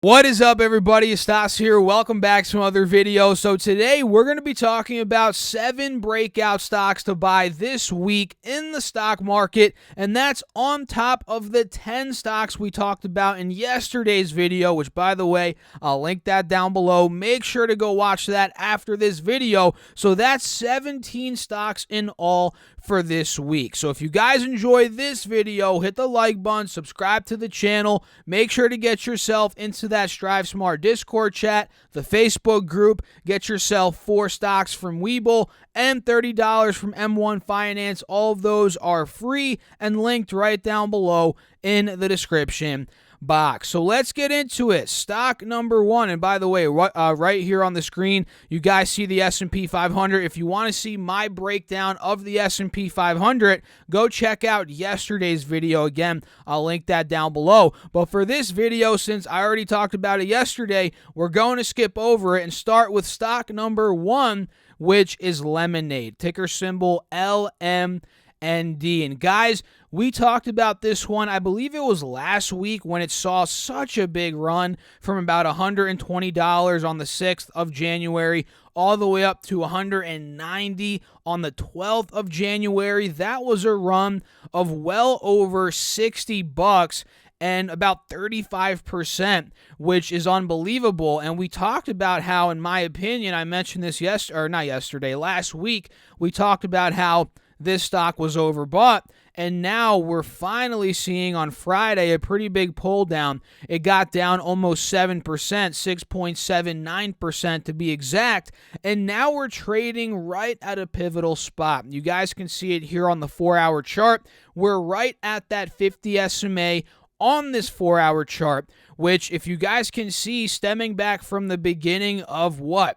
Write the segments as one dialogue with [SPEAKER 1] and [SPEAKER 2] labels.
[SPEAKER 1] What is up, everybody? It's Stas here. Welcome back to another video. So today we're going to be talking about 7 breakout stocks to buy this week in the stock market, and that's on top of the 10 stocks we talked about in yesterday's video, which, by the way, I'll link that down below. Make sure to go watch that after this video. So that's 17 stocks in all for this week. So if you guys enjoy this video, hit the like button, subscribe to the channel, make sure to get yourself into that Strive Smart Discord chat, the Facebook group, get yourself 4 stocks from WeBull and $30 from M1 Finance. All of those are free and linked right down below in the description box. So let's get into it. Stock number 1, and by the way, right here on the screen, you guys see the S&P 500. If you want to see my breakdown of the S&P 500, go check out yesterday's video. Again, I'll link that down below. But for this video, since I already talked about it yesterday, we're going to skip over it and start with stock number 1, which is Lemonade, ticker symbol LMND. And guys, we talked about this one, I believe it was last week, when it saw such a big run from about $120 on the 6th of January all the way up to $190 on the 12th of January. That was a run of well over $60 and about 35%, which is unbelievable. And we talked about how, in my opinion, I mentioned this last week, we talked about how this stock was overbought, and now we're finally seeing on Friday a pretty big pull down. It got down almost 7%, 6.79% to be exact, and now we're trading right at a pivotal spot. You guys can see it here on the 4-hour chart. We're right at that 50 SMA on this 4-hour chart, which, if you guys can see, stemming back from the beginning of the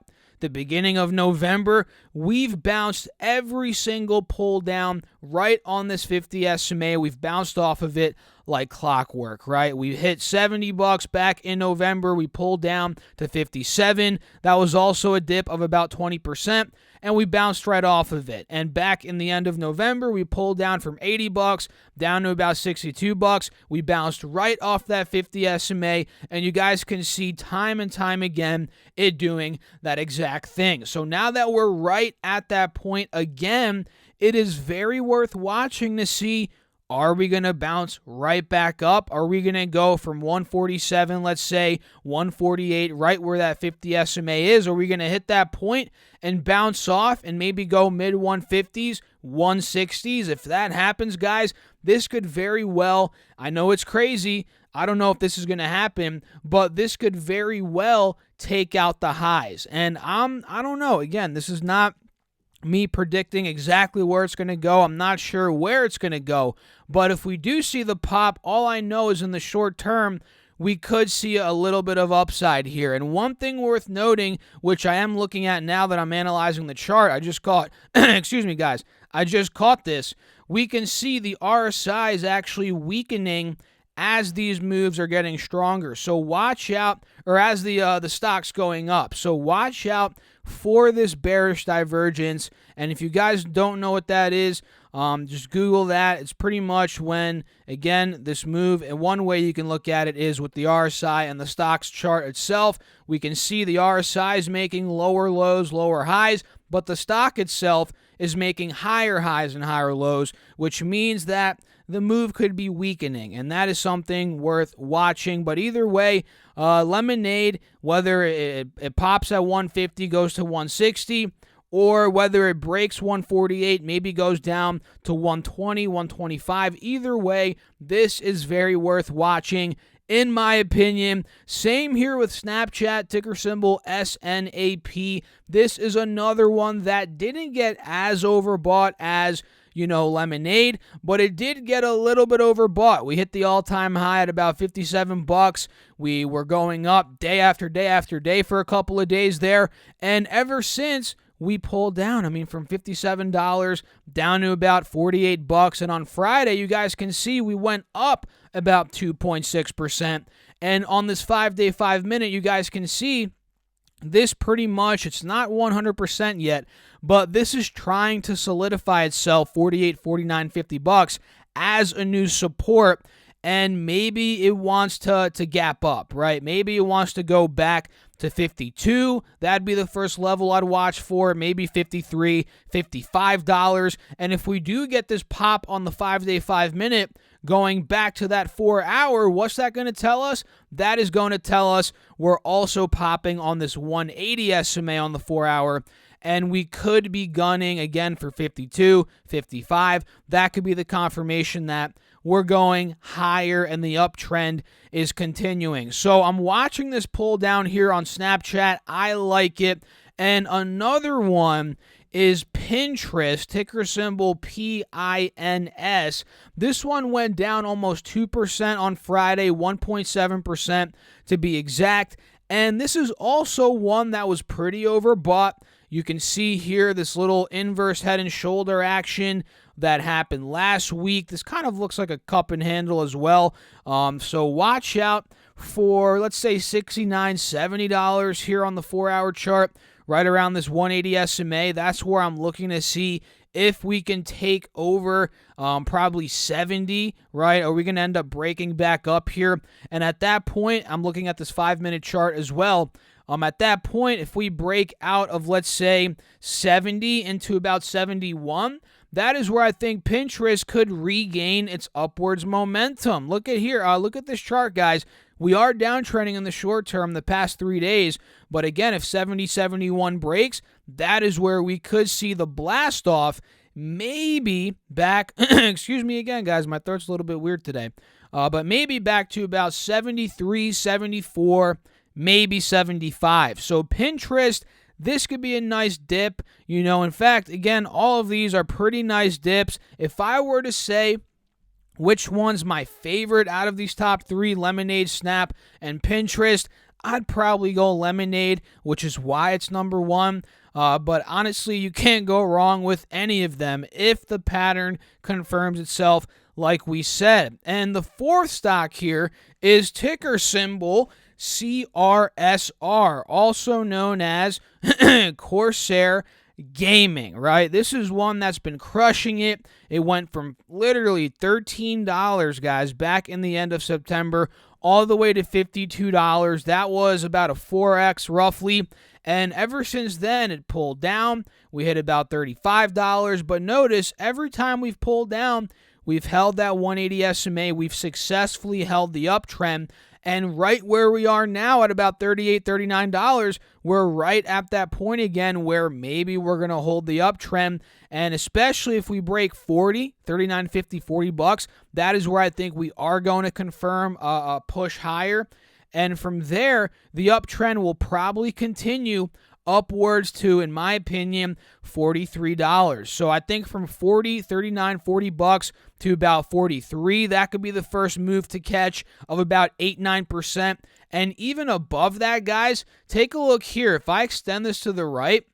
[SPEAKER 1] beginning of November, we've bounced every single pull down right on this 50 SMA. We've bounced off of it like clockwork, right? We hit $70 back in November. We pulled down to 57. That was also a dip of about 20%, and we bounced right off of it. And back in the end of November, we pulled down from $80 down to about $62. We bounced right off that 50 SMA, and you guys can see time and time again it doing that exact thing. So now that we're right at that point again, it is very worth watching to see, are we going to bounce right back up? Are we going to go from 147, let's say 148, right where that 50 SMA is? Are we going to hit that point and bounce off and maybe go mid 150s, 160s? If that happens, guys, this could very well, I know it's crazy, I don't know if this is going to happen, but this could very well take out the highs. And I don't know. Again, this is not me predicting exactly where it's going to go. I'm not sure where it's going to go. But if we do see the pop, all I know is in the short term, we could see a little bit of upside here. And one thing worth noting, which I am looking at now that I'm analyzing the chart, I just caught, excuse me, guys, I just caught this. We can see the RSI is actually weakening as these moves are getting stronger. So watch out, or as the stock's going up. So watch out for this bearish divergence. And if you guys don't know what that is, just Google that. It's pretty much when, again, this move, and one way you can look at it is with the RSI and the stocks chart itself. We can see the RSI is making lower lows, lower highs, but the stock itself is making higher highs and higher lows, which means that the move could be weakening, and that is something worth watching. But either way, Lemonade, whether it pops at 150, goes to 160, or whether it breaks 148, maybe goes down to 120, 125, either way, this is very worth watching, in my opinion. Same here with Snapchat, ticker symbol SNAP. This is another one that didn't get as overbought as Lemonade, but it did get a little bit overbought. We hit the all-time high at about $57. We were going up day after day after day for a couple of days there, and ever since, we pulled down. I mean, from $57 down to about $48. And on Friday, you guys can see we went up about 2.6%. And on this 5-day, 5-minute, you guys can see this pretty much, it's not 100% yet, but this is trying to solidify itself $48, $49, $50 as a new support. and maybe it wants to gap up, right? Maybe it wants to go back to 52. That'd be the first level I'd watch for. Maybe 53, $55. And if we do get this pop on the 5-day, 5-minute, going back to that 4-hour, what's that going to tell us? That is going to tell us we're also popping on this 180 SMA on the 4-hour. And we could be gunning again for 52, 55. That could be the confirmation that we're going higher and the uptrend is continuing. So I'm watching this pull down here on Snapchat. I like it. And another one is Pinterest, ticker symbol PINS. This one went down almost 2% on Friday, 1.7% to be exact. And this is also one that was pretty overbought. You can see here this little inverse head and shoulder action that happened last week. This kind of looks like a cup and handle as well. So watch out for, let's say, $69, $70 here on the 4-hour chart, right around this 180 SMA. That's where I'm looking to see if we can take over probably 70, right? Are we going to end up breaking back up here? And at that point, I'm looking at this 5-minute chart as well. At that point, if we break out of, let's say, 70 into about 71, that is where I think Pinterest could regain its upwards momentum. Look at here. Look at this chart, guys. We are downtrending in the short term the past 3 days. But again, if 70, 71 breaks, that is where we could see the blast off. Maybe back, excuse me again, guys. My throat's a little bit weird today. But maybe back to about 73, 74, maybe 75. So Pinterest, this could be a nice dip. In fact, again, all of these are pretty nice dips. If I were to say which one's my favorite out of these top 3, Lemonade, Snap, and Pinterest, I'd probably go Lemonade, which is why it's number 1. But honestly, you can't go wrong with any of them if the pattern confirms itself like we said. And the fourth stock here is ticker symbol CRSR, also known as Corsair Gaming, right? This is one that's been crushing it. It went from literally $13, guys, back in the end of September, all the way to $52. That was about a 4x roughly. And ever since then, it pulled down. We hit about $35. But notice, every time we've pulled down, we've held that 180 SMA. We've successfully held the uptrend. And right where we are now at about $38, $39, we're right at that point again where maybe we're going to hold the uptrend. And especially if we break 40, $39.50, $40, that is where I think we are going to confirm a push higher. And from there, the uptrend will probably continue upwards to, in my opinion, $43. So I think from 40, 39, $40 to about 43, that could be the first move to catch of about 8-9%. And even above that, guys, take a look here. If I extend this to the right,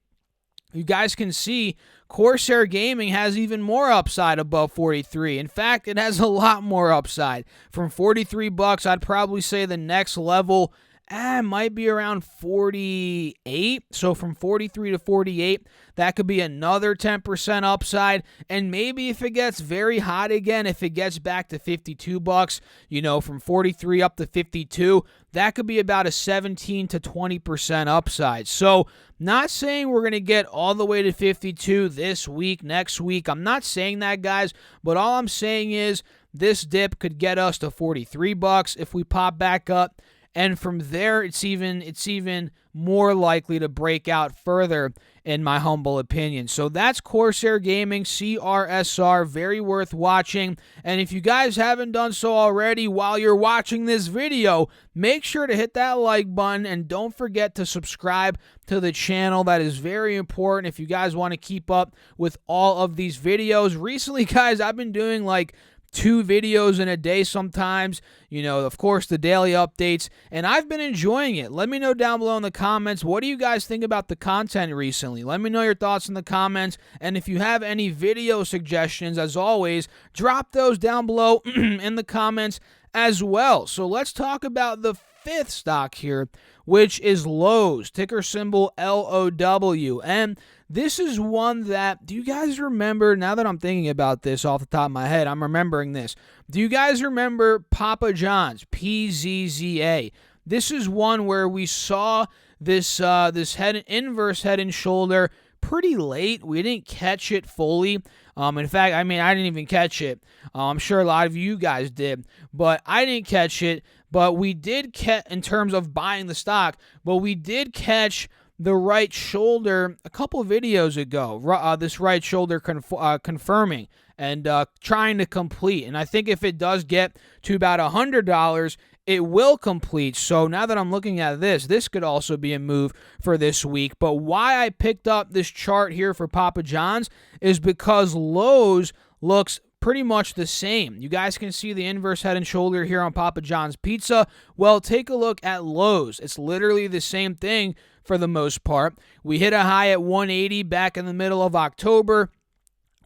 [SPEAKER 1] you guys can see Corsair Gaming has even more upside above 43. In fact, it has a lot more upside. From $43, I'd probably say the next level might be around 48. So from 43 to 48, that could be another 10% upside. And maybe if it gets very hot again, if it gets back to $52, from 43 up to 52, that could be about a 17 to 20% upside. So not saying we're going to get all the way to 52 this week, next week. I'm not saying that, guys, but all I'm saying is this dip could get us to $43 if we pop back up. And from there, it's even more likely to break out further, in my humble opinion. So that's Corsair Gaming, CRSR, very worth watching. And if you guys haven't done so already while you're watching this video, make sure to hit that like button and don't forget to subscribe to the channel. That is very important if you guys want to keep up with all of these videos. Recently, guys, I've been doing like 2 videos in a day sometimes, of course, the daily updates, and I've been enjoying it. Let me know down below in the comments, what do you guys think about the content recently? Let me know your thoughts in the comments, and if you have any video suggestions, as always, drop those down below in the comments as well. So let's talk about the fifth stock here, which is LOWE, ticker symbol LOW. And this is one that, do you guys remember, now that I'm thinking about this off the top of my head, I'm remembering this. Do you guys remember Papa John's, PZZA? This is one where we saw this inverse head and shoulder pretty late. We didn't catch it fully. In fact, I didn't even catch it. I'm sure a lot of you guys did, but I didn't catch it. But we did catch, in terms of buying the stock, but we did catch the right shoulder a couple of videos ago. This right shoulder confirming and trying to complete. And I think if it does get to about $100, it will complete. So now that I'm looking at this could also be a move for this week. But why I picked up this chart here for Papa John's is because LOWE looks pretty much the same. You guys can see the inverse head and shoulder here on Papa John's Pizza. Well, take a look at LOWE. It's literally the same thing for the most part. We hit a high at 180 back in the middle of October.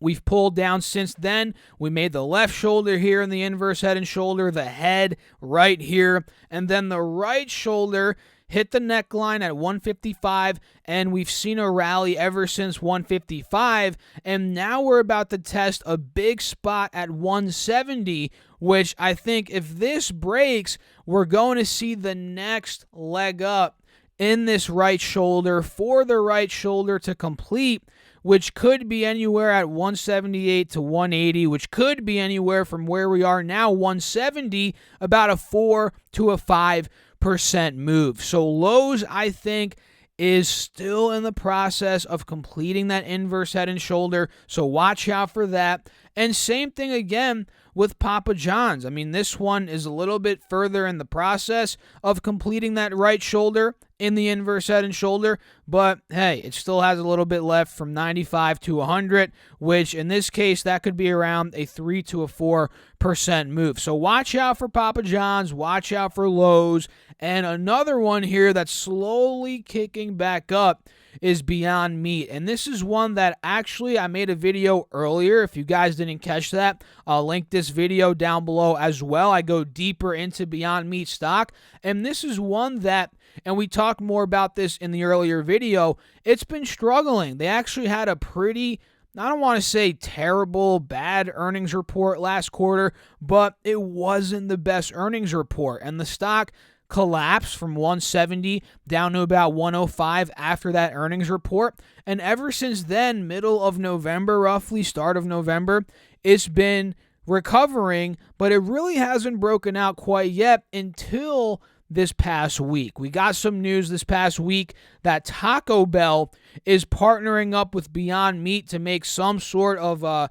[SPEAKER 1] We've pulled down since then. We made the left shoulder here in the inverse head and shoulder, the head right here, and then the right shoulder hit the neckline at 155, and we've seen a rally ever since 155, and now we're about to test a big spot at 170, which I think if this breaks, we're going to see the next leg up in this right shoulder for the right shoulder to complete, which could be anywhere at 178 to 180, which could be anywhere from where we are now, 170, about a 4 to a 5% move. So LOWE, I think, is still in the process of completing that inverse head and shoulder, so watch out for that. And same thing again with Papa John's. This one is a little bit further in the process of completing that right shoulder in the inverse head and shoulder, but hey, it still has a little bit left from 95 to 100, which in this case, that could be around a 3 to a 4% move. So watch out for Papa John's, watch out for LOWE, and another one here that's slowly kicking back up is Beyond Meat. And this is one that actually I made a video earlier. If you guys didn't catch that, I'll link this video down below as well. I go deeper into Beyond Meat stock. And this is one that, and we talked more about this in the earlier video, it's been struggling. They actually had a pretty, I don't want to say terrible, bad earnings report last quarter, but it wasn't the best earnings report. And the stock collapsed from 170 down to about 105 after that earnings report. And ever since then, middle of November, roughly start of November, it's been recovering, but it really hasn't broken out quite yet until this past week. We got some news this past week that Taco Bell is partnering up with Beyond Meat to make some sort of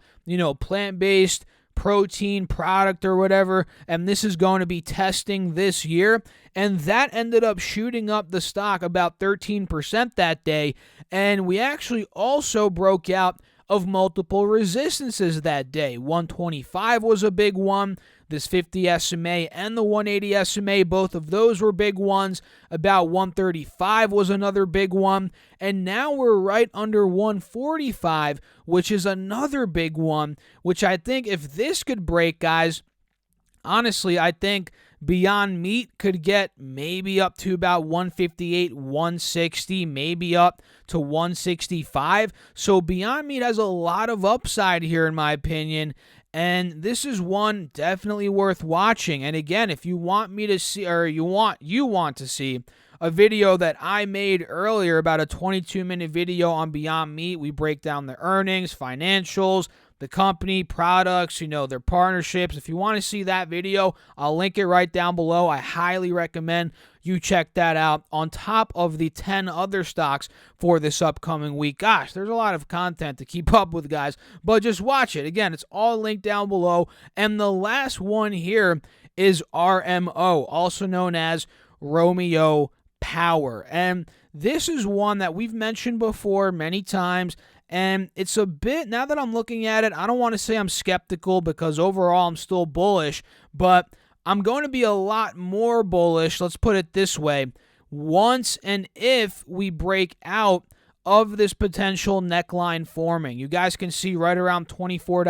[SPEAKER 1] plant-based protein product or whatever, and this is going to be testing this year, and that ended up shooting up the stock about 13% that day. And we actually also broke out of multiple resistances that day. 125 was a big one. This 50 SMA and the 180 SMA, both of those were big ones. About 135 was another big one. And now we're right under 145, which is another big one, which I think if this could break, guys, honestly, I think Beyond Meat could get maybe up to about 158, 160, maybe up to 165. So Beyond Meat has a lot of upside here, in my opinion. And this is one definitely worth watching. And again, if you want me to see, or you want to see a video that I made earlier, about a 22-minute video on Beyond Meat, we break down the earnings, financials, the company, products, their partnerships. If you want to see that video, I'll link it right down below. I highly recommend you check that out on top of the 10 other stocks for this upcoming week. Gosh, there's a lot of content to keep up with, guys, but just watch it. Again, it's all linked down below. And the last one here is RMO, also known as Romeo Power. And this is one that we've mentioned before many times. And it's a bit, now that I'm looking at it, I don't want to say I'm skeptical because overall I'm still bullish, but I'm going to be a lot more bullish, let's put it this way, once and if we break out of this potential neckline forming. You guys can see right around $24,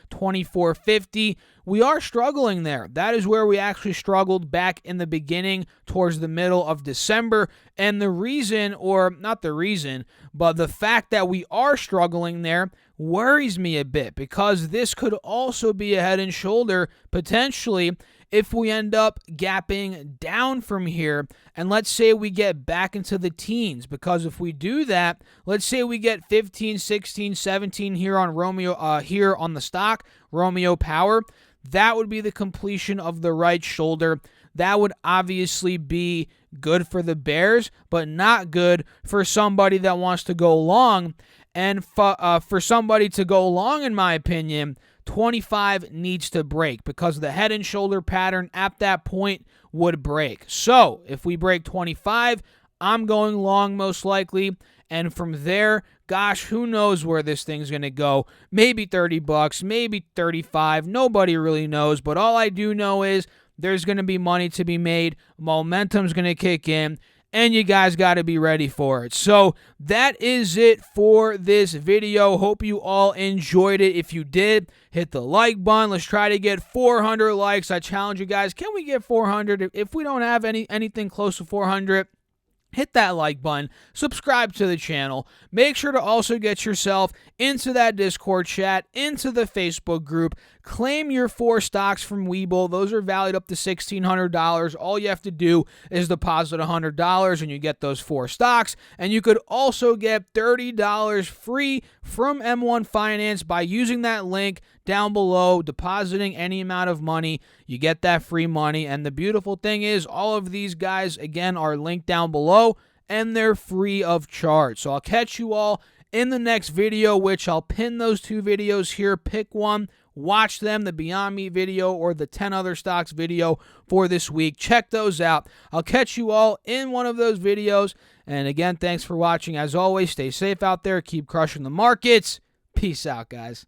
[SPEAKER 1] $24.50. we are struggling there. That is where we actually struggled back in the beginning towards the middle of December. And the reason, or not the reason, but the fact that we are struggling there worries me a bit, because this could also be a head and shoulder potentially if we end up gapping down from here, and let's say we get back into the teens, because if we do that, let's say we get 15, 16, 17 here on Romeo, here on the stock, Romeo Power, that would be the completion of the right shoulder. That would obviously be good for the bears, but not good for somebody that wants to go long. And for somebody to go long, in my opinion, 25 needs to break, because the head and shoulder pattern at that point would break. So if we break 25, I'm going long most likely. And from there, gosh, who knows where this thing's going to go. Maybe $30, maybe 35. Nobody really knows. But all I do know is there's going to be money to be made. Momentum's going to kick in, and you guys got to be ready for it. So that is it for this video. Hope you all enjoyed it. If you did, hit the like button. Let's try to get 400 likes. I challenge you guys. Can we get 400? If we don't have anything close to 400, hit that like button, subscribe to the channel. Make sure to also get yourself into that Discord chat, into the Facebook group. Claim your 4 stocks from WeBull. Those are valued up to $1,600. All you have to do is deposit $100 and you get those 4 stocks. And you could also get $30 free from M1 Finance by using that link down below, depositing any amount of money. You get that free money. And the beautiful thing is, all of these guys, again, are linked down below, and they're free of charge. So I'll catch you all in the next video, which I'll pin those 2 videos here. Pick one, watch them, the Beyond Meat video or the 10 other stocks video for this week. Check those out. I'll catch you all in one of those videos. And again, thanks for watching. As always, stay safe out there. Keep crushing the markets. Peace out, guys.